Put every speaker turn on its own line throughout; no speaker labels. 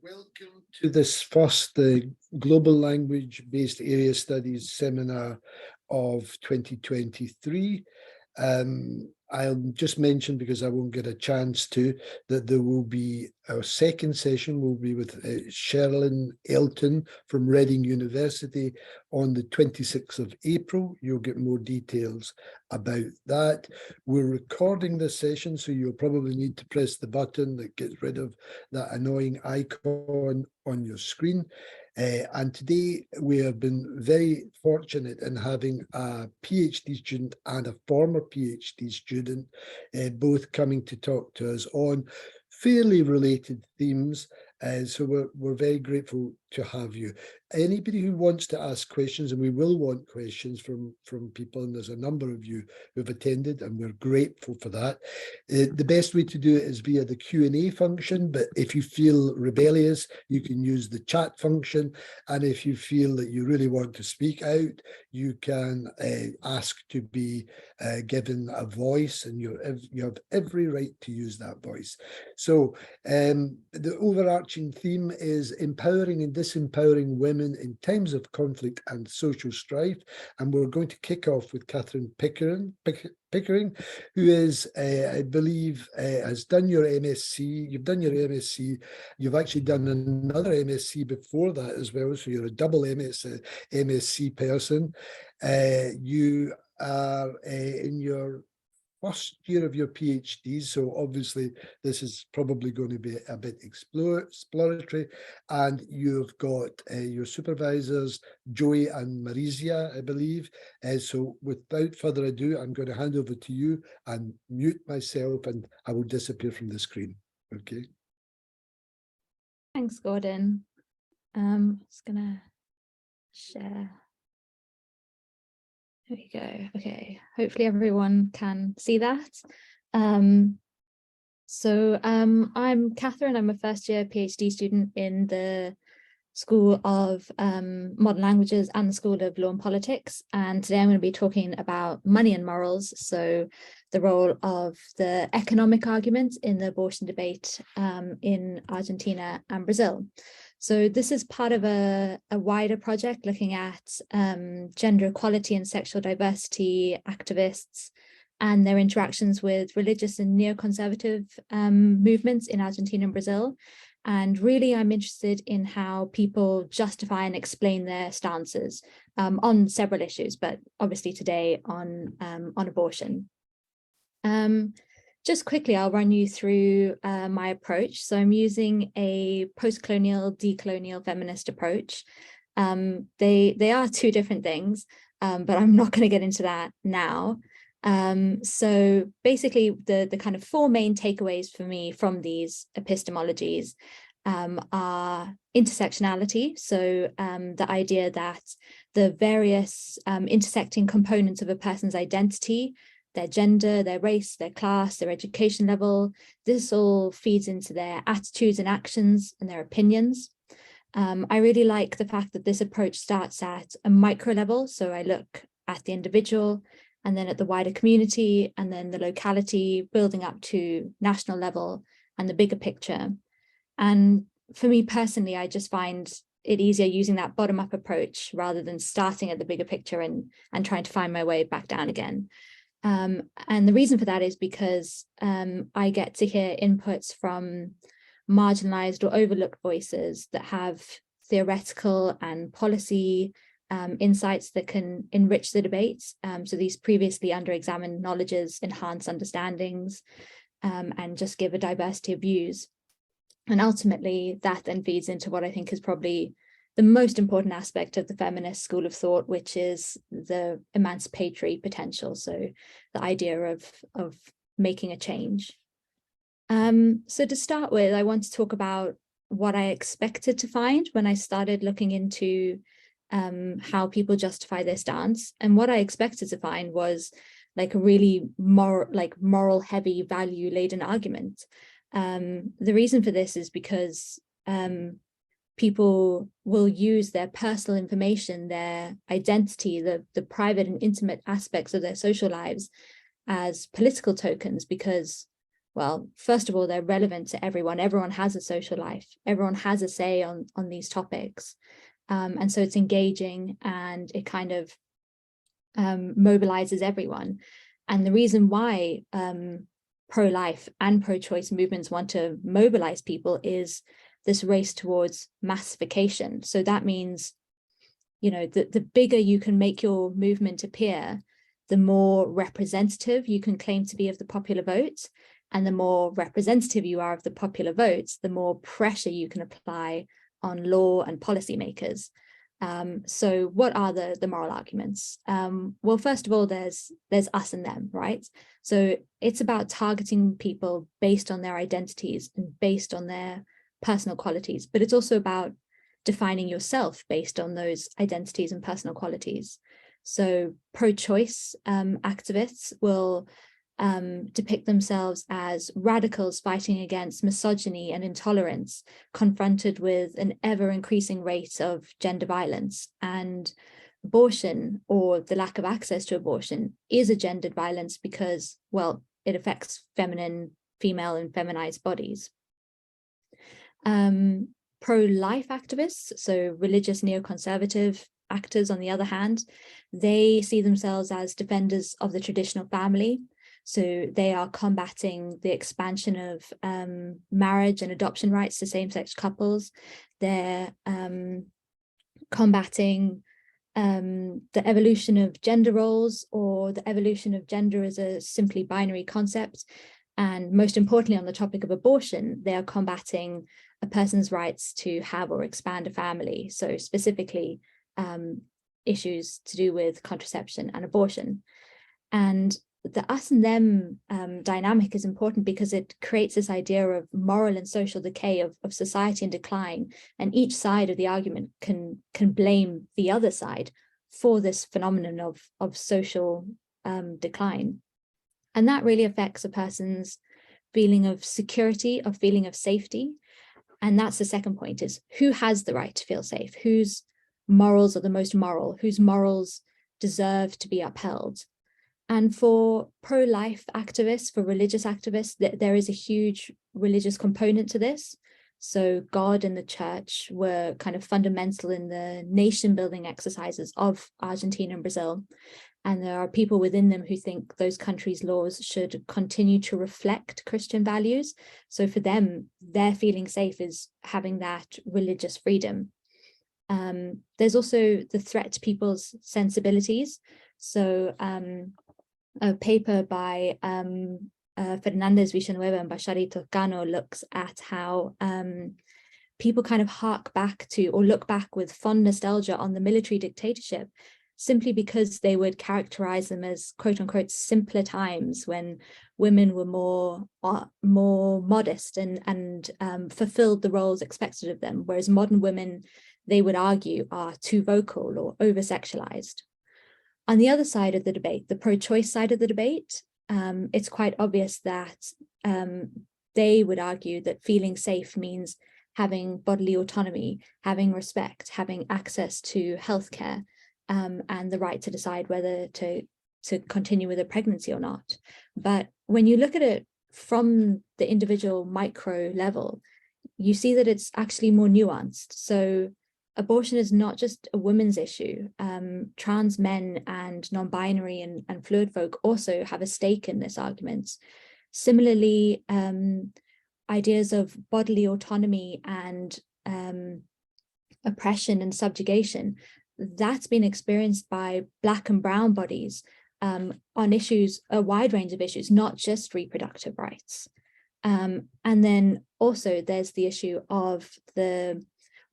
Welcome to this first Global Language-Based Area Studies seminar of 2023. I'll just mention, because I won't get a chance to, that there will be our second session will be with Sherlyn Elton from Reading University on the 26th of April. You'll get more details about that. We're recording this session, so you'll probably need to press the button that gets rid of that annoying icon on your screen. And today we have been very fortunate in having a PhD student and a former PhD student, both coming to talk to us on fairly related themes. So we're very grateful to have you. Anybody who wants to ask questions, and we will want questions from people, and there's a number of you who've attended, and we're grateful for that. The best way to do it is via the Q&A function, but if you feel rebellious, you can use the chat function, and if you feel that you really want to speak out, you can ask to be given a voice, and you have every right to use that voice. So the overarching theme is empowering and disempowering women in times of conflict and social strife, and we're going to kick off with Katherine Pickering, who is, I believe, has done your MSc. You've done your MSc. You've actually done another MSc before that as well, so you're a double MSc person. You are in your first year of your PhD, so obviously this is probably going to be a bit exploratory, and you've got your supervisors, Joey and Marisia, I believe. So without further ado, I'm going to hand over to you and mute myself, and I will disappear from the screen. Okay.
Thanks, Gordon. I'm just going to share. There we go. Okay, hopefully everyone can see that. I'm Katherine. I'm a first year PhD student in the School of Modern Languages and the School of Law and Politics. And today I'm going to be talking about money and morals. So the role of the economic argument in the abortion debate in Argentina and Brazil. So this is part of a wider project looking at gender equality and sexual diversity activists and their interactions with religious and neoconservative movements in Argentina and Brazil. And really, I'm interested in how people justify and explain their stances on several issues, but obviously today on abortion. Just quickly, I'll run you through my approach. So I'm using a post-colonial, decolonial feminist approach. They are two different things, but I'm not going to get into that now. So basically, the kind of four main takeaways for me from these epistemologies are intersectionality. So the idea that the various intersecting components of a person's identity, their gender, their race, their class, their education level, this all feeds into their attitudes and actions and their opinions. I really like the fact that this approach starts at a micro level. So I look at the individual, and then at the wider community, and then the locality, building up to national level and the bigger picture. And for me personally, I just find it easier using that bottom-up approach rather than starting at the bigger picture and trying to find my way back down again. And the reason for that is because I get to hear inputs from marginalized or overlooked voices that have theoretical and policy insights that can enrich the debates. So these previously under-examined knowledges enhance understandings and just give a diversity of views. And ultimately, that then feeds into what I think is probably the most important aspect of the feminist school of thought, which is the emancipatory potential. So the idea of making a change. So to start with, I want to talk about what I expected to find when I started looking into how people justify their stance. And what I expected to find was like a really moral heavy, value laden argument. The reason for this is because people will use their personal information, their identity, the private and intimate aspects of their social lives as political tokens, because well, first of all, they're relevant to everyone. Everyone has a social life. Everyone has a say on these topics. And so it's engaging, and it kind of mobilizes everyone. And the reason why pro-life and pro-choice movements want to mobilize people is this race towards massification. So that means, you know, the bigger you can make your movement appear, the more representative you can claim to be of the popular vote. And the more representative you are of the popular votes, the more pressure you can apply on law and policymakers. So what are the moral arguments? Well, first of all, there's us and them, right? So it's about targeting people based on their identities and based on their personal qualities, but it's also about defining yourself based on those identities and personal qualities. So pro-choice activists will depict themselves as radicals fighting against misogyny and intolerance, confronted with an ever-increasing rate of gender violence. And abortion, or the lack of access to abortion, is a gendered violence because, well, it affects feminine, female, and feminized bodies. Pro-life activists, so religious neoconservative actors, on the other hand, they see themselves as defenders of the traditional family. So they are combating the expansion of marriage and adoption rights to same-sex couples. They're combating the evolution of gender roles, or the evolution of gender as a simply binary concept. And most importantly, on the topic of abortion, they are combating a person's rights to have or expand a family. So specifically, issues to do with contraception and abortion. And the us and them dynamic is important because it creates this idea of moral and social decay, of society in decline, and each side of the argument can blame the other side for this phenomenon of social decline. And that really affects a person's feeling of security, of feeling of safety. And that's the second point, is who has the right to feel safe? Whose morals are the most moral? Whose morals deserve to be upheld? And for pro-life activists, for religious activists, there is a huge religious component to this. So God and the church were kind of fundamental in the nation building exercises of Argentina and Brazil. And there are people within them who think those countries' laws should continue to reflect Christian values. So for them, their feeling safe is having that religious freedom. There's also the threat to people's sensibilities. So a paper by Fernandez Villanueva and Bacharito Cano looks at how people kind of hark back to, or look back with fond nostalgia on, the military dictatorship, simply because they would characterize them as quote unquote simpler times when women were more modest and fulfilled the roles expected of them, whereas modern women, they would argue, are too vocal or over-sexualized. On the other side of the debate, the pro-choice side of the debate, it's quite obvious that they would argue that feeling safe means having bodily autonomy, having respect, having access to healthcare, and the right to decide whether to continue with a pregnancy or not. But when you look at it from the individual micro level, you see that it's actually more nuanced. So abortion is not just a women's issue. Trans men and non-binary and fluid folk also have a stake in this argument. Similarly, ideas of bodily autonomy and oppression and subjugation, that's been experienced by Black and brown bodies on issues, a wide range of issues, not just reproductive rights. And then also there's the issue of the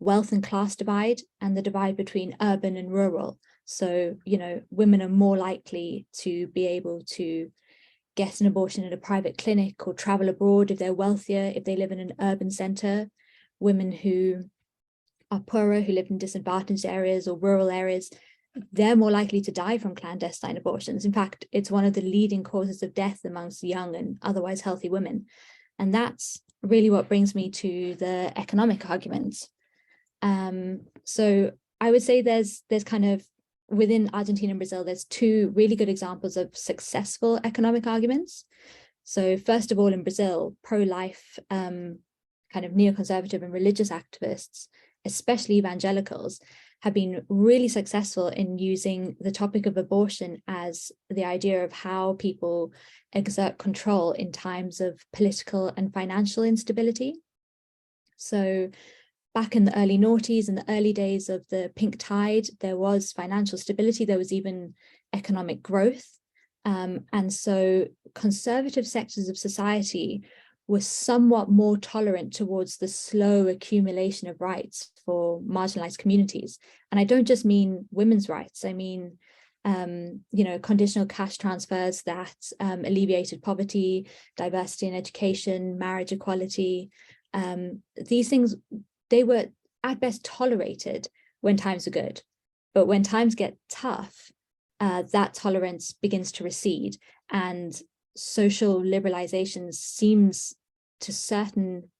wealth and class divide, and the divide between urban and rural. So, you know, women are more likely to be able to get an abortion at a private clinic or travel abroad if they're wealthier, if they live in an urban center. Women who are poorer, who live in disadvantaged areas or rural areas, they're more likely to die from clandestine abortions. In fact, it's one of the leading causes of death amongst young and otherwise healthy women. And that's really what brings me to the economic arguments. So I would say there's kind of, within Argentina and Brazil, there's two really good examples of successful economic arguments. So first of all, in Brazil, pro-life kind of neoconservative and religious activists, especially evangelicals, have been really successful in using the topic of abortion as the idea of how people exert control in times of political and financial instability. So back in the early noughties, in the early days of the pink tide, there was financial stability, there was even economic growth. And so conservative sectors of society were somewhat more tolerant towards the slow accumulation of rights for marginalized communities. And I don't just mean women's rights, I mean, conditional cash transfers that alleviated poverty, diversity in education, marriage equality. These things, they were at best tolerated when times are good. But when times get tough, that tolerance begins to recede, and social liberalization seems to certain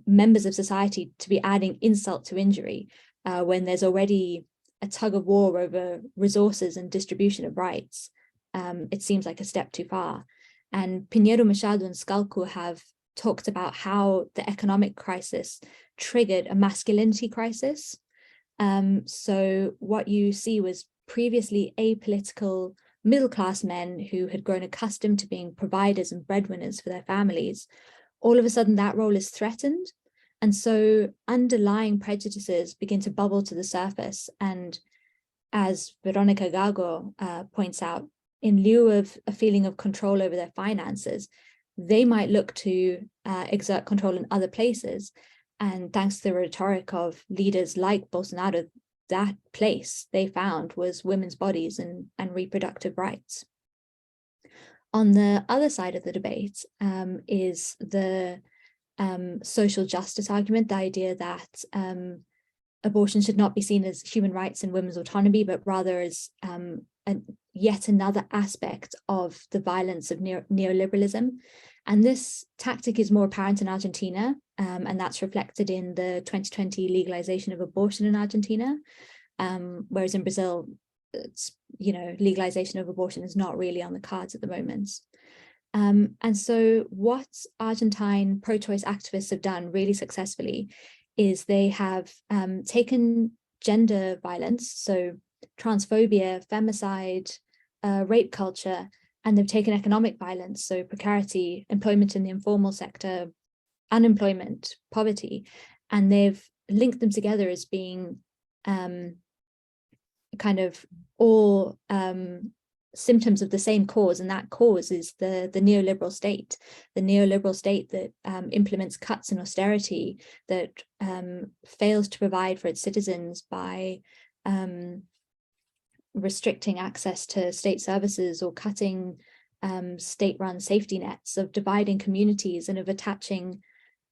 members of society to be adding insult to injury when there's already a tug of war over resources and distribution of rights. It seems like a step too far. And Pinheiro Machado and Scalco have talked about how the economic crisis triggered a masculinity crisis. So what you see was previously apolitical middle-class men who had grown accustomed to being providers and breadwinners for their families. All of a sudden that role is threatened. And so underlying prejudices begin to bubble to the surface. And as Veronica Gago points out, in lieu of a feeling of control over their finances, they might look to exert control in other places. And thanks to the rhetoric of leaders like Bolsonaro, that place they found was women's bodies and reproductive rights. On the other side of the debate is the social justice argument, the idea that abortion should not be seen as human rights and women's autonomy, but rather as yet another aspect of the violence of neoliberalism. And this tactic is more apparent in Argentina, and that's reflected in the 2020 legalization of abortion in Argentina, whereas in Brazil, it's, legalization of abortion is not really on the cards at the moment. And so what Argentine pro-choice activists have done really successfully is they have taken gender violence, so transphobia, femicide, rape culture, and they've taken economic violence, so precarity, employment in the informal sector, unemployment, poverty, and they've linked them together as being kind of all symptoms of the same cause, and that cause is the neoliberal state that implements cuts and austerity, that fails to provide for its citizens by restricting access to state services or cutting state-run safety nets, of dividing communities and of attaching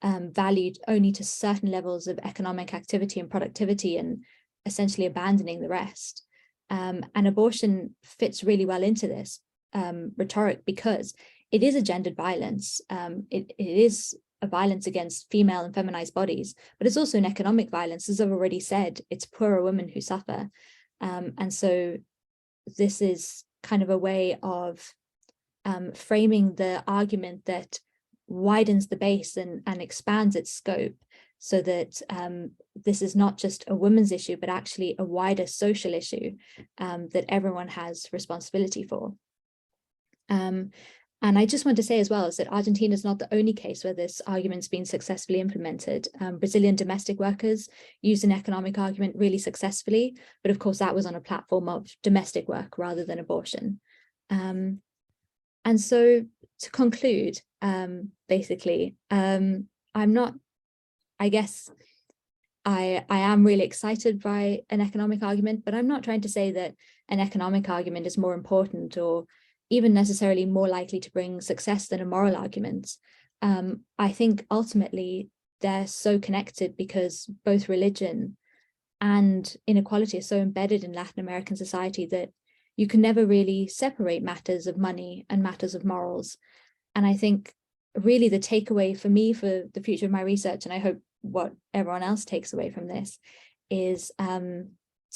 value only to certain levels of economic activity and productivity and essentially abandoning the rest. And abortion fits really well into this rhetoric because it is a gendered violence. It is a violence against female and feminized bodies, but it's also an economic violence. As I've already said, it's poorer women who suffer. And so this is kind of a way of framing the argument that widens the base and expands its scope, so that this is not just a women's issue, but actually a wider social issue that everyone has responsibility for. And I just want to say as well is that Argentina is not the only case where this argument's been successfully implemented. Brazilian domestic workers used an economic argument really successfully, but of course that was on a platform of domestic work rather than abortion. And so to conclude, basically, I guess I am really excited by an economic argument, but I'm not trying to say that an economic argument is more important or even necessarily more likely to bring success than a moral argument. I think ultimately they're so connected because both religion and inequality are so embedded in Latin American society that you can never really separate matters of money and matters of morals. And I think really the takeaway for me for the future of my research, and I hope what everyone else takes away from this, is to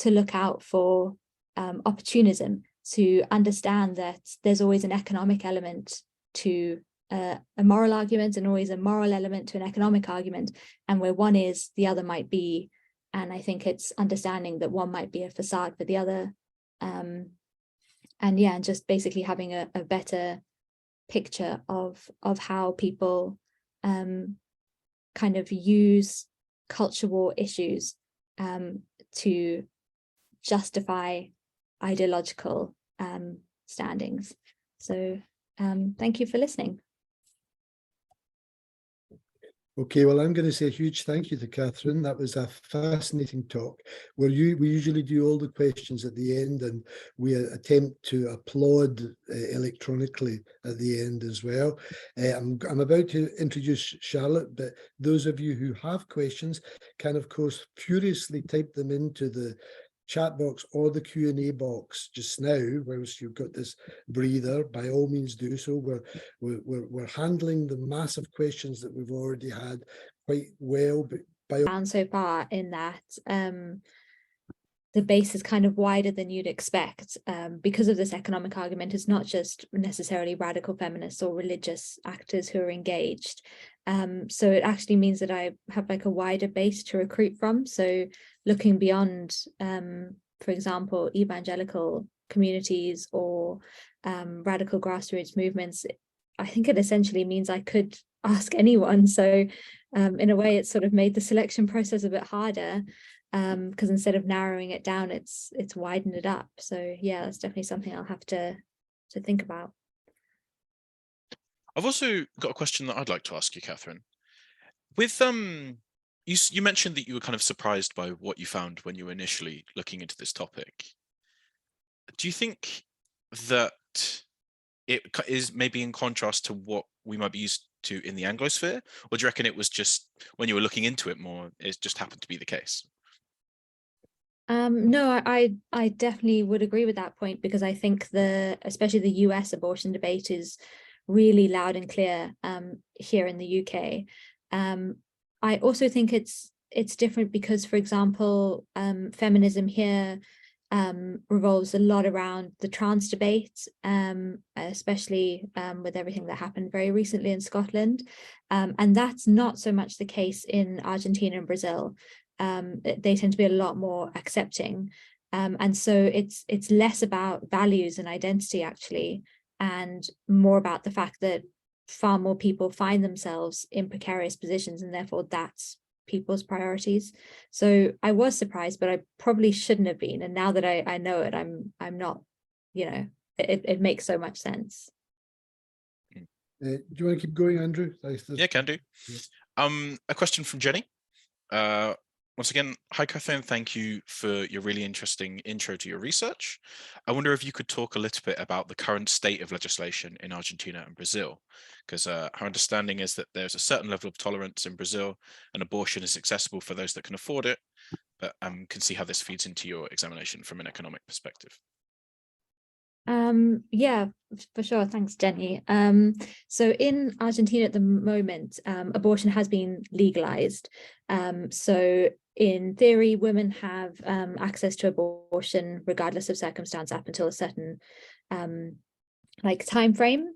look out for opportunism, to understand that there's always an economic element to a moral argument and always a moral element to an economic argument, and where one is, the other might be. And I think it's understanding that one might be a facade for the other. And yeah, and just basically having a better picture of how people kind of use culture war issues to justify ideological standings. So thank you for listening.
Okay, well, I'm going to say a huge thank you to Katherine. That was a fascinating talk. We usually do all the questions at the end, and we attempt to applaud electronically at the end as well. I'm about to introduce Charlotte, but those of you who have questions can, of course, furiously type them into the chat box or the Q&A box just now, whilst you've got this breather. By all means do so. We're handling the massive questions that we've already had quite well, but by
so far in that the base is kind of wider than you'd expect because of this economic argument. It's not just necessarily radical feminists or religious actors who are engaged. So it actually means that I have like a wider base to recruit from. So looking beyond, for example, evangelical communities or radical grassroots movements, I think it essentially means I could ask anyone. So in a way, it's sort of made the selection process a bit harder, because instead of narrowing it down, it's widened it up. So yeah, that's definitely something I'll have to think about.
I've also got a question that I'd like to ask you, Katherine. With you mentioned that you were kind of surprised by what you found when you were initially looking into this topic. Do you think that it is maybe in contrast to what we might be used to in the Anglosphere, or do you reckon it was just when you were looking into it more, it just happened to be the case?
No, I definitely would agree with that point, because I think especially the US abortion debate is really loud and clear here in the UK. I also think it's different because, for example, feminism here revolves a lot around the trans debate, especially with everything that happened very recently in Scotland. And that's not so much the case in Argentina and Brazil. They tend to be a lot more accepting. And so it's less about values and identity, actually, and more about the fact that far more people find themselves in precarious positions, and therefore that's people's priorities. So I was surprised, but I probably shouldn't have been. And now that I know it, I'm not, it makes so much sense.
do you want to keep going, Andrew?
Yeah, can do. Yeah. A question from Jenny. Once again, hi Katherine, thank you for your really interesting intro to your research. I wonder if you could talk a little bit about the current state of legislation in Argentina and Brazil, because our understanding is that there's a certain level of tolerance in Brazil and abortion is accessible for those that can afford it, but can see how this feeds into your examination from an economic perspective.
Yeah, for sure. Thanks, Jenny. So in Argentina at the moment, abortion has been legalized. So in theory, women have access to abortion regardless of circumstance up until a certain time frame.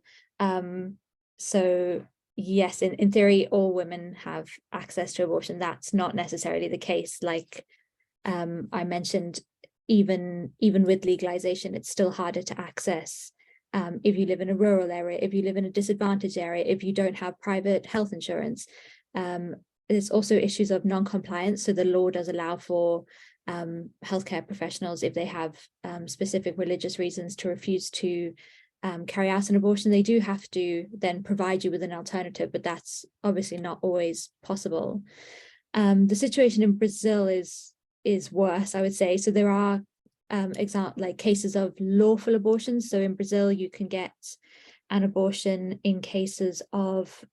So yes, in theory, all women have access to abortion. That's not necessarily the case. Like I mentioned, even with legalization, it's still harder to access if you live in a rural area, if you live in a disadvantaged area, if you don't have private health insurance. There's also issues of non-compliance. So the law does allow for healthcare professionals, if they have specific religious reasons to refuse to carry out an abortion, they do have to then provide you with an alternative, but that's obviously not always possible. The situation in Brazil is worse, I would say. So there are cases of lawful abortions. So in Brazil, you can get an abortion in cases of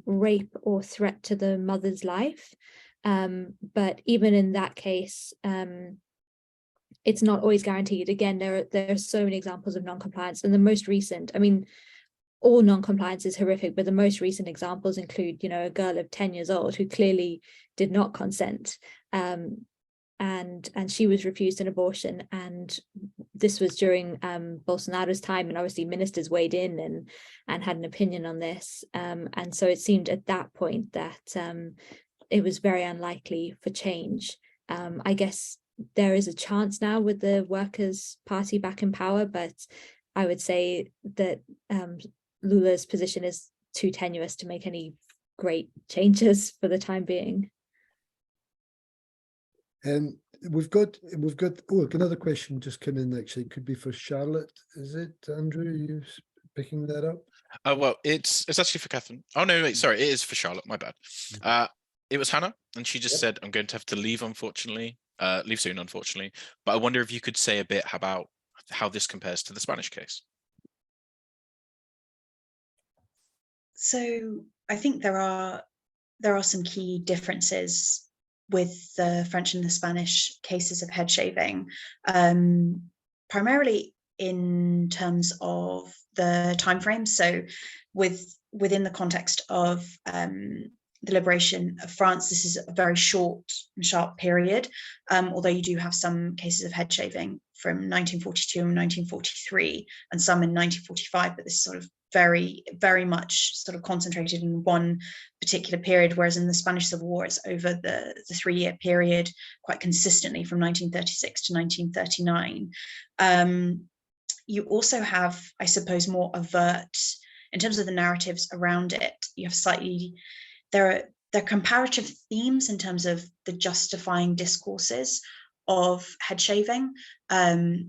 rape or threat to the mother's life. But even in that case, it's not always guaranteed. Again, there are so many examples of non-compliance, and the most recent, I mean, all non-compliance is horrific, but the most recent examples include, a girl of 10 years old who clearly did not consent. and she was refused an abortion, and this was during Bolsonaro's time, and obviously ministers weighed in and had an opinion on this, and so it seemed at that point that it was very unlikely for change. I guess there is a chance now with the Workers' Party back in power, but I would say that Lula's position is too tenuous to make any great changes for the time being.
We've got another question just come in, actually. Could be for Charlotte. Is it, Andrew? Are you picking that up?
Well, it's actually for Catherine. Oh no, wait, sorry, it is for Charlotte. My bad. It was Hannah, and she just said, "I'm going to have to leave, unfortunately. Leave soon, unfortunately. But I wonder if you could say a bit about how this compares to the Spanish case."
So I think there are some key differences with the French and the Spanish cases of head shaving, primarily in terms of the timeframes. So within the context of the liberation of France, this is a very short and sharp period, although you do have some cases of head shaving from 1942 and 1943 and some in 1945, but this is sort of very, very much sort of concentrated in one particular period, whereas in the Spanish Civil War, it's over the 3-year period quite consistently from 1936 to 1939. You also have, I suppose, more overt, in terms of the narratives around it, you have slightly, there are comparative themes in terms of the justifying discourses of head shaving,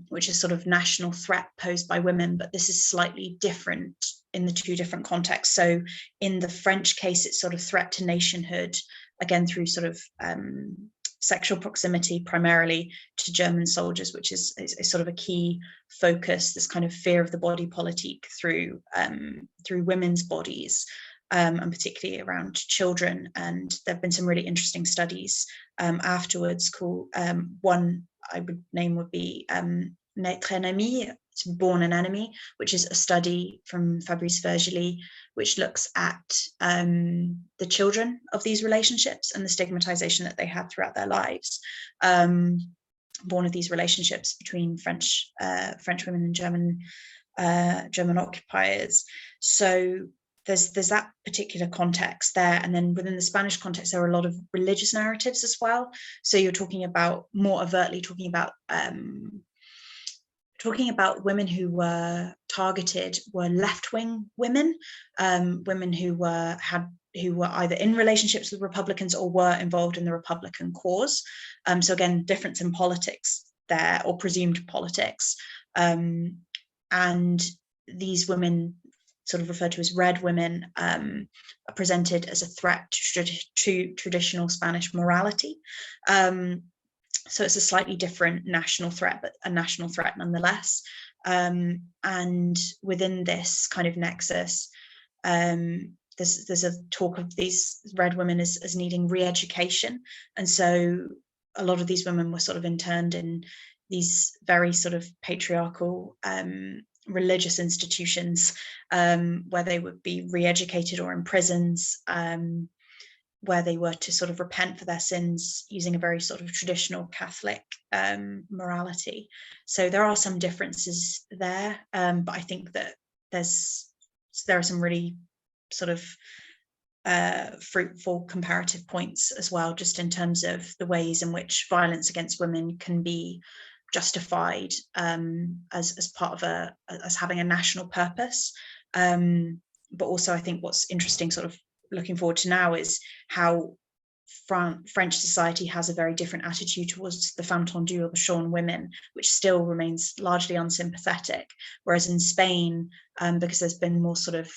which is sort of national threat posed by women, but this is slightly different in the two different contexts. So in the French case, it's sort of threat to nationhood, again, through sort of sexual proximity, primarily to German soldiers, which is sort of a key focus, this kind of fear of the body politic through women's bodies. And particularly around children. And there have been some really interesting studies afterwards called, one I would name would be Naître ennemi, Born an Enemy, which is a study from Fabrice Vergely, which looks at the children of these relationships and the stigmatization that they had throughout their lives, born of these relationships between French women and German occupiers. So there's that particular context there. And then within the Spanish context, there are a lot of religious narratives as well. So you're talking about, more overtly talking about women who were targeted were left-wing women, women who were either in relationships with Republicans or were involved in the Republican cause. So again, difference in politics there, or presumed politics. And these women, sort of referred to as red women, are presented as a threat to traditional Spanish morality. So it's a slightly different national threat, but a national threat nonetheless. And within this kind of nexus, there's a talk of these red women as needing re-education. And so a lot of these women were sort of interned in these very sort of patriarchal religious institutions, where they would be re-educated, or in prisons, where they were to sort of repent for their sins using a very sort of traditional Catholic morality. So there are some differences there, but I think that there are some really sort of fruitful comparative points as well, just in terms of the ways in which violence against women can be justified as part of as having a national purpose. But also, I think what's interesting, sort of looking forward to now, is how French society has a very different attitude towards the femme tendue, or the shorn women, which still remains largely unsympathetic. Whereas in Spain, because there's been more sort of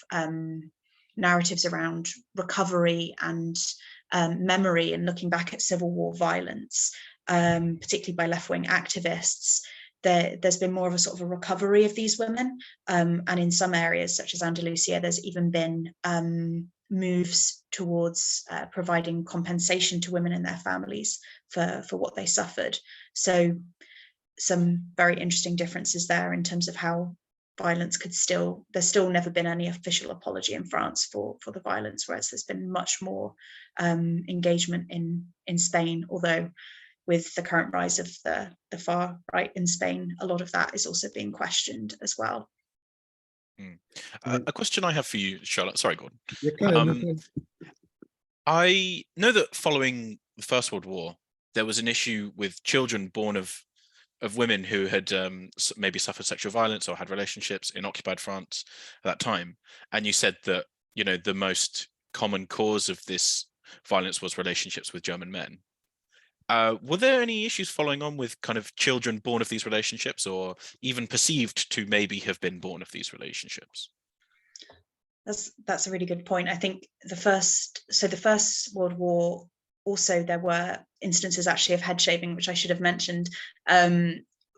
narratives around recovery and memory and looking back at Civil War violence, particularly by left-wing activists, there's been more of a sort of a recovery of these women. And in some areas, such as Andalusia, there's even been moves towards providing compensation to women and their families for what they suffered. So some very interesting differences there in terms of how violence there's still never been any official apology in France for the violence, whereas there's been much more engagement in Spain, although with the current rise of the far right in Spain, a lot of that is also being questioned as well.
A question I have for you, Charlotte. Sorry, Gordon.
Yeah,
I know that following the First World War, there was an issue with children born of women who had maybe suffered sexual violence or had relationships in occupied France at that time. And you said that, you know, the most common cause of this violence was relationships with German men. Were there any issues following on with kind of children born of these relationships, or even perceived to maybe have been born of these relationships?
That's a really good point. I think the First World War, also there were instances actually of head shaving, which I should have mentioned,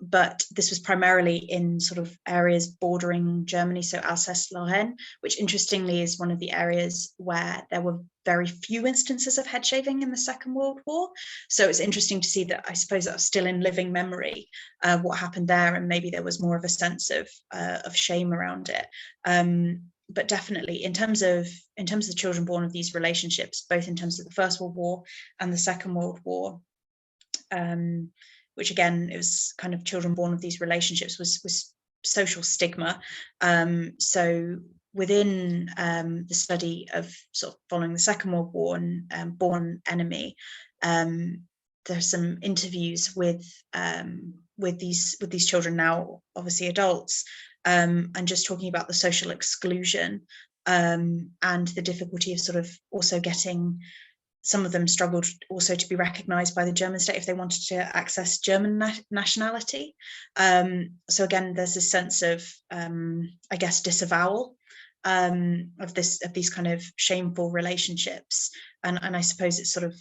but this was primarily in sort of areas bordering Germany, so Alsace-Lorraine, which interestingly is one of the areas where there were very few instances of head shaving in the Second World War. So it's interesting to see that, I suppose, that's still in living memory, what happened there, and maybe there was more of a sense of shame around it. But definitely in terms of the children born of these relationships, both in terms of the First World War and the Second World War, which again, it was kind of children born of these relationships was social stigma. So within the study of sort of following the Second World War and Born Enemy, there's some interviews with these children, now obviously adults, and just talking about the social exclusion and the difficulty of sort of also getting, some of them struggled also to be recognised by the German state if they wanted to access German nationality. So again, there's this sense of, I guess, disavowal of these kind of shameful relationships, and I suppose it's sort of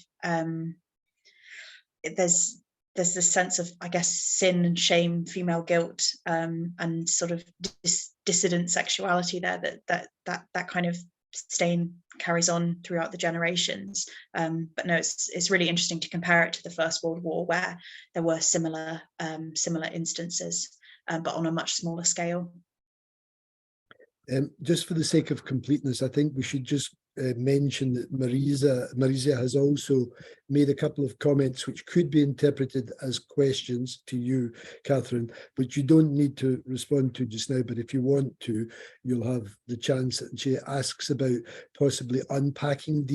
there's this sense of, I guess, sin and shame, female guilt, and sort of dissident sexuality there that kind of stain carries on throughout the generations. But no, it's really interesting to compare it to the First World War, where there were similar instances, but on a much smaller scale.
Just for the sake of completeness, I think we should just mention that Marisa has also made a couple of comments which could be interpreted as questions to you, Catherine, but you don't need to respond to just now. But if you want to, you'll have the chance. And she asks about possibly unpacking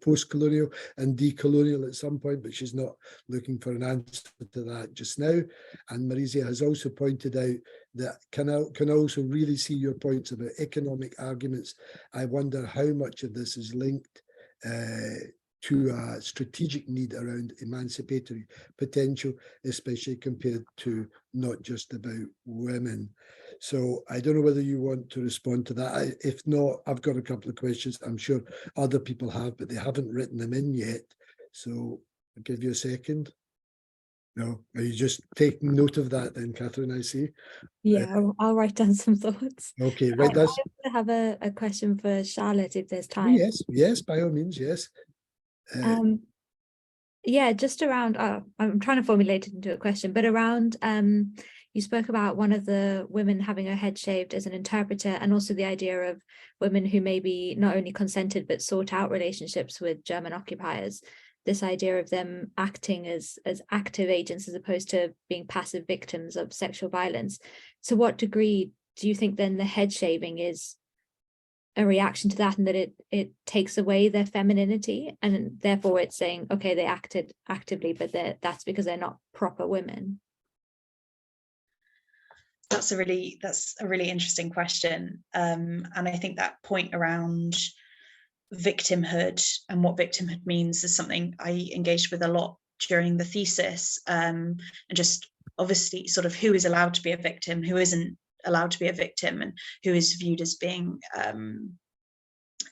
post-colonial and decolonial at some point, but she's not looking for an answer to that just now. And Marisa has also pointed out that can also really see your points about economic arguments. I wonder how much of this is linked to a strategic need around emancipatory potential, especially compared to not just about women. So I don't know whether you want to respond to that. If not, I've got a couple of questions. I'm sure other people have, but they haven't written them in yet. So I'll give you a second. No, are you just taking note of that then, Catherine, I see?
Yeah, I'll write down some thoughts.
Okay, right. That's.
I have a question for Charlotte, if there's time.
Yes, by all means, yes.
Yeah, just around, I'm trying to formulate it into a question, but around, you spoke about one of the women having her head shaved as an interpreter, and also the idea of women who maybe not only consented, but sought out relationships with German occupiers. This idea of them acting as active agents as opposed to being passive victims of sexual violence. To what degree do you think then the head shaving is a reaction to that, and that it takes away their femininity, and therefore it's saying, okay, they acted actively, but that's because they're not proper women?
That's a really interesting question, and I think that point around victimhood and what victimhood means is something I engaged with a lot during the thesis, and just obviously sort of who is allowed to be a victim, who isn't allowed to be a victim, and who is viewed as being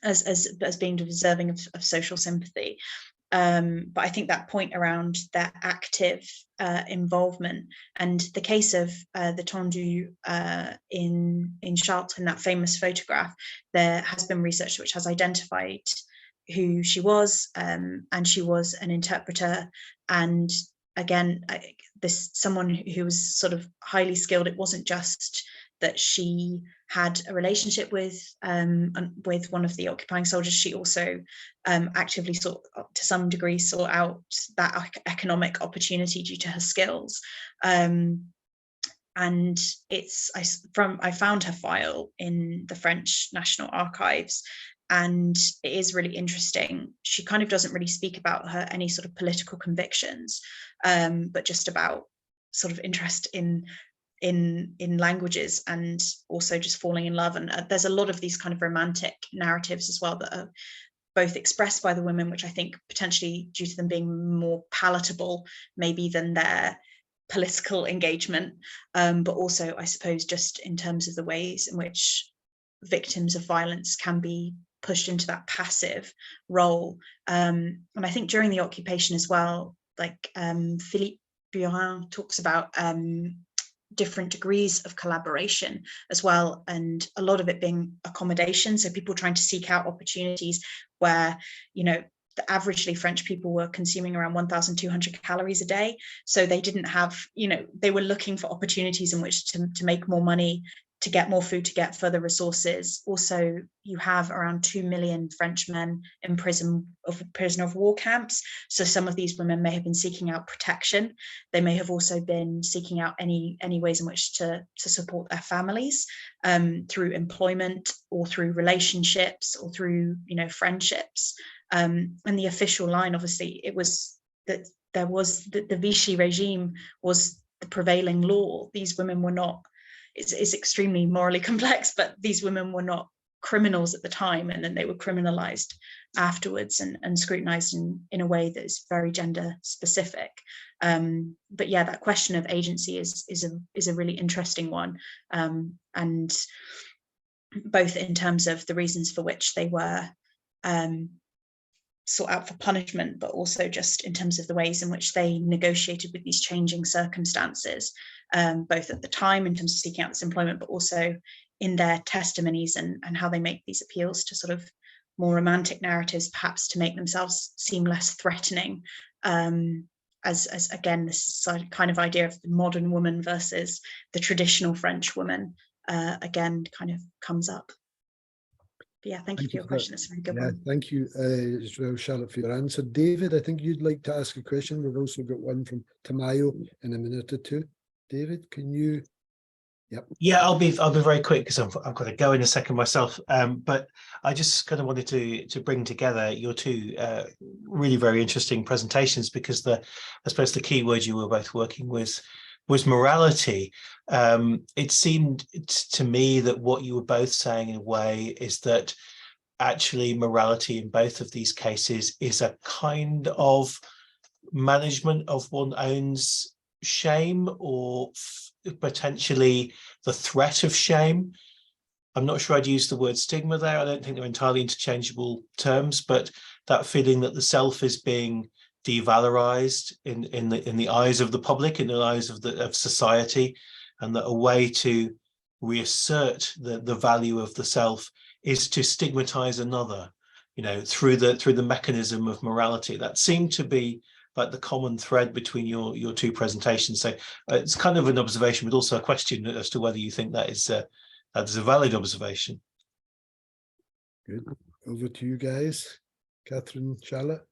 as being deserving of social sympathy. But I think that point around their active involvement, and the case of the tendu in Charlotte, in that famous photograph, there has been research which has identified who she was, and she was an interpreter. And again, someone who was sort of highly skilled. It wasn't just that she had a relationship with one of the occupying soldiers. She also actively sought, to some degree, sought out that economic opportunity due to her skills. And I found her file in the French National Archives, and it is really interesting. She kind of doesn't really speak about any sort of political convictions, but just about sort of interest in languages, and also just falling in love. And there's a lot of these kind of romantic narratives as well that are both expressed by the women, which I think potentially due to them being more palatable maybe than their political engagement, but also I suppose just in terms of the ways in which victims of violence can be pushed into that passive role. And I think during the occupation as well, like Philippe Burin talks about different degrees of collaboration as well, and a lot of it being accommodation, so people trying to seek out opportunities where, you know, averagely French people were consuming around 1,200 calories a day, so they didn't have, you know, they were looking for opportunities in which to make more money, to get more food, to get further resources. Also, you have around 2 million French men in prisoner of war camps. So some of these women may have been seeking out protection. They may have also been seeking out any ways in which to support their families, through employment or through relationships or through, you know, friendships. And the official line, obviously, it was that there was the Vichy regime was the prevailing law. These women were not, it's extremely morally complex, but these women were not criminals at the time, and then they were criminalized afterwards and scrutinized in a way that is very gender specific. But yeah, that question of agency is a really interesting one, and both in terms of the reasons for which they were sought out for punishment, but also just in terms of the ways in which they negotiated with these changing circumstances, both at the time in terms of seeking out this employment, but also in their testimonies and how they make these appeals to sort of more romantic narratives, perhaps to make themselves seem less threatening, as again, this kind of idea of the modern woman versus the traditional French woman, again, kind of comes up. But yeah, thank you for your question. It's a very good one.
Thank you as well, Charlotte, for your answer. David, I think you'd like to ask a question. We've also got one from Tamayo in a minute or two. David, can you? Yep.
Yeah, I'll be very quick because I've got to go in a second myself. But I just kind of wanted to bring together your two really very interesting presentations, because I suppose the key word you were both working with was morality. It seemed to me that what you were both saying in a way is that actually morality in both of these cases is a kind of management of one's own shame, or potentially the threat of shame. I'm not sure I'd use the word stigma there. I don't think they're entirely interchangeable terms, but that feeling that the self is being devalorized in the eyes of the public, in the eyes of society, and that a way to reassert the value of the self is to stigmatize another, you know, through the mechanism of morality. That seemed to be like the common thread between your two presentations. So it's kind of an observation, but also a question as to whether you think that is a valid observation.
Good. Over to you guys, Katherine, Charlotte.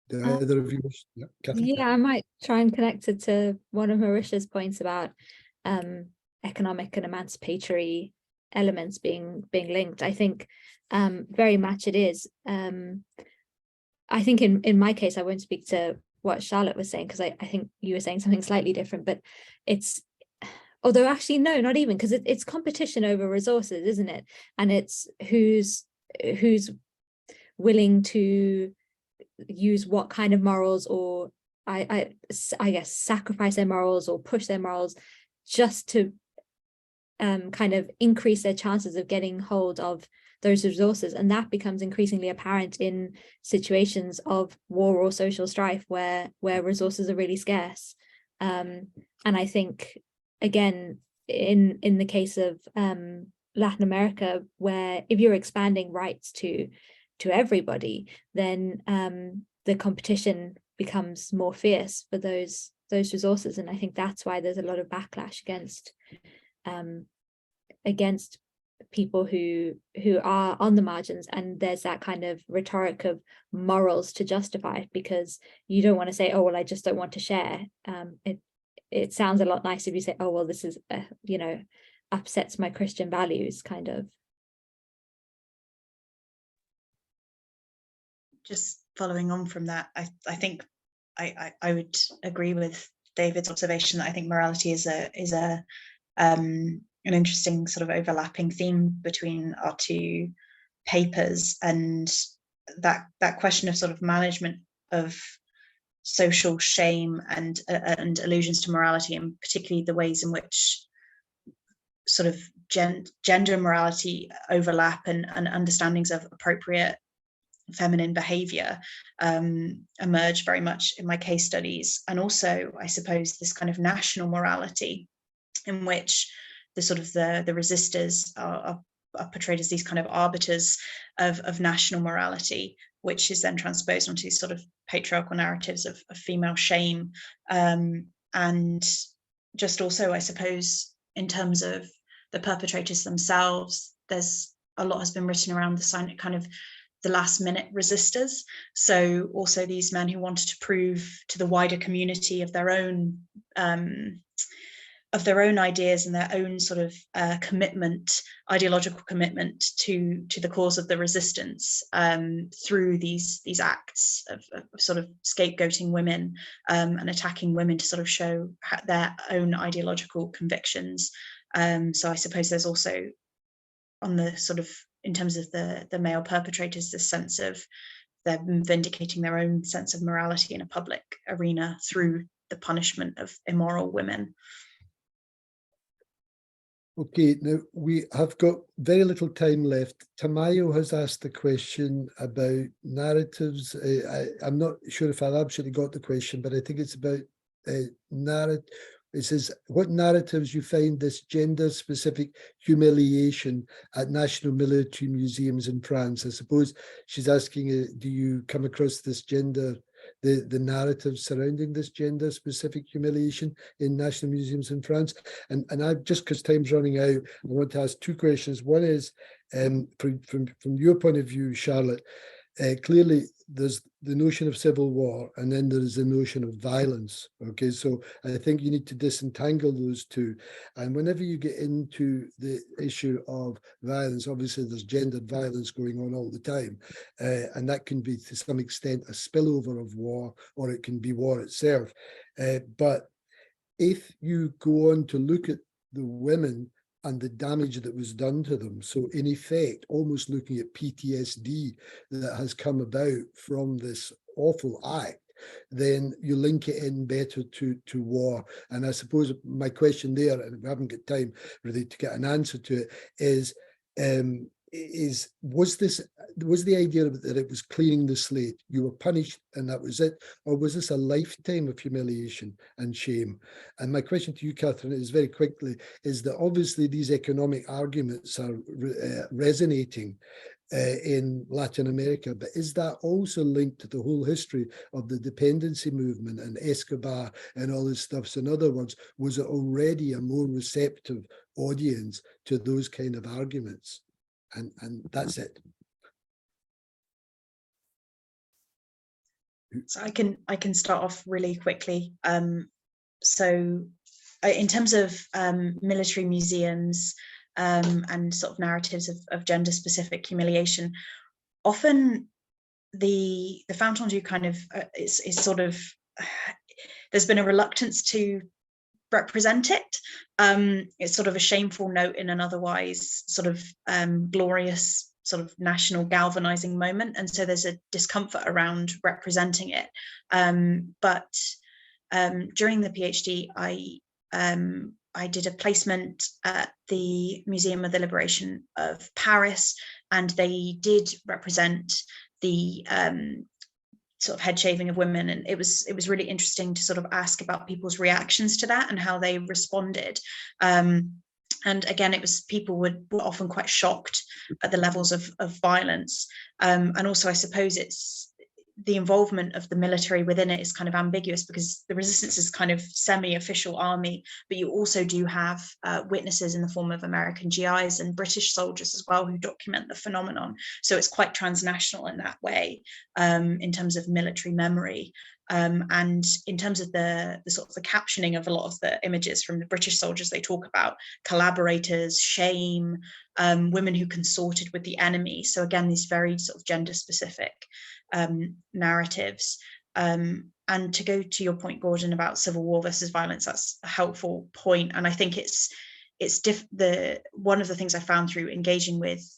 Do either of you wish? Yeah, Katherine.
Yeah, I might try and connect it to one of Marisha's points about economic and emancipatory elements being linked. I think very much it is. I think in my case, I won't speak to what Charlotte was saying, because I think you were saying something slightly different, but it's, although actually no, not even, because it's competition over resources, isn't it? And it's who's willing to use what kind of morals, or I guess sacrifice their morals or push their morals just to kind of increase their chances of getting hold of those resources. And that becomes increasingly apparent in situations of war or social strife where resources are really scarce. And I think, again, in the case of Latin America, where if you're expanding rights to everybody, then the competition becomes more fierce for those those resources. And I think that's why there's a lot of backlash against people who are on the margins, and there's that kind of rhetoric of morals to justify it, because you don't want to say, oh well, I just don't want to share. It sounds a lot nicer if you say, oh well, this is you know, upsets my Christian values, kind of.
Just following on from that, I think I would agree with David's observation that I think morality is an interesting sort of overlapping theme between our two papers, and that question of sort of management of social shame and allusions to morality, and particularly the ways in which sort of gender morality overlap and understandings of appropriate feminine behavior emerge very much in my case studies. And also, I suppose, this kind of national morality in which the sort of the resistors are portrayed as these kind of arbiters of national morality, which is then transposed onto these sort of patriarchal narratives of female shame. And just also, I suppose, in terms of the perpetrators themselves, there's a lot has been written around the kind of the last minute resistors. So also these men who wanted to prove to the wider community of their own ideas and their own sort of ideological commitment to the cause of the resistance through these acts of sort of scapegoating women and attacking women to sort of show their own ideological convictions. So I suppose there's also, on the sort of, in terms of the male perpetrators, this sense of them vindicating their own sense of morality in a public arena through the punishment of immoral women.
Okay, now we have got very little time left. Tamayo has asked a question about narratives. I'm not sure if I've absolutely got the question, but I think it's about narrative. It says, what narratives you find this gender-specific humiliation at national military museums in France? I suppose she's asking, do you come across this the narrative surrounding this gender-specific humiliation in national museums in France? And I, just because time's running out, I want to ask two questions. One is, from your point of view, Charlotte, clearly there's the notion of civil war, and then there's the notion of violence. Okay, so I think you need to disentangle those two. And whenever you get into the issue of violence, obviously there's gendered violence going on all the time, and that can be to some extent a spillover of war, or it can be war itself. But if you go on to look at the women and the damage that was done to them, so in effect, almost looking at PTSD that has come about from this awful act, then you link it in better to war. And I suppose my question there, and we haven't got time really to get an answer to it, was the idea that it was cleaning the slate? You were punished and that was it, or was this a lifetime of humiliation and shame? And my question to you, Katherine, is very quickly, is that obviously these economic arguments are resonating in Latin America, but is that also linked to the whole history of the dependency movement and Escobar and all this stuff? So in other words, was it already a more receptive audience to those kind of arguments? And that's it.
So I can start off really quickly. So in terms of military museums and sort of narratives of gender-specific humiliation, often the fountain du kind of is sort of, there's been a reluctance to represent it. It's sort of a shameful note in an otherwise sort of glorious sort of national galvanizing moment, and so there's a discomfort around representing it. But during the PhD, I did a placement at the Museum of the Liberation of Paris, and they did represent the sort of head shaving of women, and it was really interesting to sort of ask about people's reactions to that and how they responded. And again, it was people were often quite shocked at the levels of violence, and also I suppose it's the involvement of the military within it is kind of ambiguous, because the resistance is kind of semi-official army, but you also do have witnesses in the form of American GIs and British soldiers as well who document the phenomenon. So it's quite transnational in that way, in terms of military memory. And in terms of the sort of the captioning of a lot of the images from the British soldiers, they talk about collaborators, shame, women who consorted with the enemy. So again, these very sort of gender specific narratives. And to go to your point, Gordon, about civil war versus violence, that's a helpful point. And I think one of the things I found through engaging with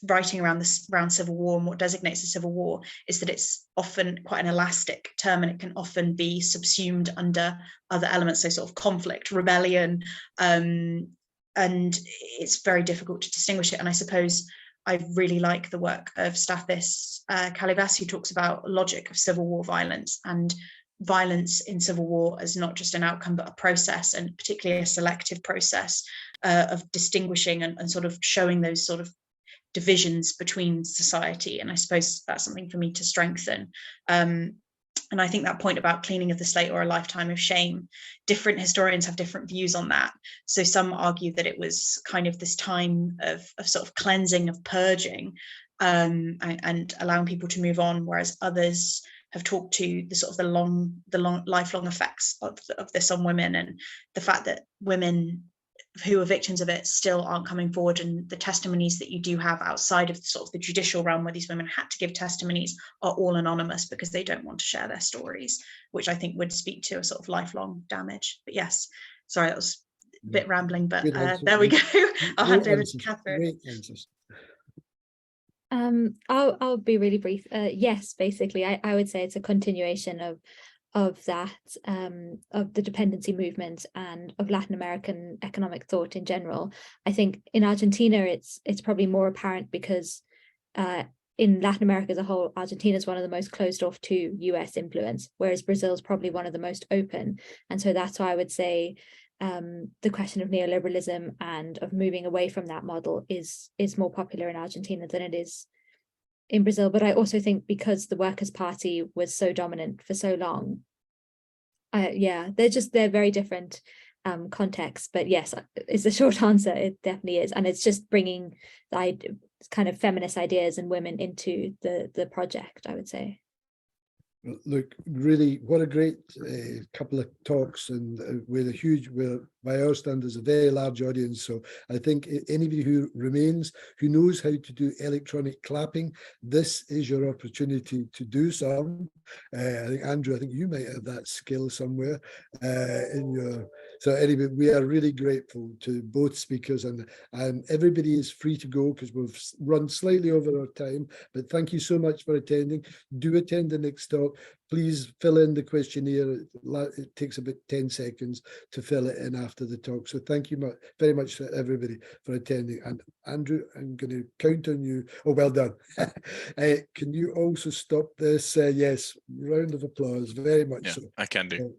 writing around civil war and what designates a civil war is that it's often quite an elastic term, and it can often be subsumed under other elements, so sort of conflict, rebellion, and it's very difficult to distinguish it. And I suppose I really like the work of Stathis Kalyvas, who talks about logic of civil war violence, and violence in civil war as not just an outcome but a process, and particularly a selective process of distinguishing and sort of showing those sort of divisions between society. And I suppose that's something for me to strengthen. And I think that point about cleaning of the slate or a lifetime of shame, different historians have different views on that. So some argue that it was kind of this time of sort of cleansing, of purging, and allowing people to move on, whereas others have talked to the sort of the long lifelong effects of this on women, and the fact that women who are victims of it still aren't coming forward, and the testimonies that you do have outside of sort of the judicial realm where these women had to give testimonies are all anonymous because they don't want to share their stories, which I think would speak to a sort of lifelong damage. But yes, sorry, that was a bit rambling, but there we go. I'll hand over to Catherine.
I'll be really brief. Yes, basically, I would say it's a continuation of that, of the dependency movement and of Latin American economic thought in general. I think in Argentina, it's probably more apparent because in Latin America as a whole, Argentina is one of the most closed off to US influence, whereas Brazil is probably one of the most open. And so that's why I would say the question of neoliberalism and of moving away from that model is more popular in Argentina than it is in Brazil. But I also think because the Workers' Party was so dominant for so long, they're very different contexts. But yes, it's the short answer. It definitely is, and it's just bringing the kind of feminist ideas and women into the project, I would say.
Look, really, what a great couple of talks, and where by our standards, a very large audience. So I think anybody who remains, who knows how to do electronic clapping, this is your opportunity to do some. I think, Andrew, I think you might have that skill somewhere in your... So anyway, we are really grateful to both speakers, and everybody is free to go because we've run slightly over our time, but thank you so much for attending. Do attend the next talk. Please fill in the questionnaire. It takes about 10 seconds to fill it in after the talk. So thank you very much to everybody for attending. And Andrew, I'm going to count on you. Oh, well done. Can you also stop this? Yes, round of applause. Very much so.
I can do.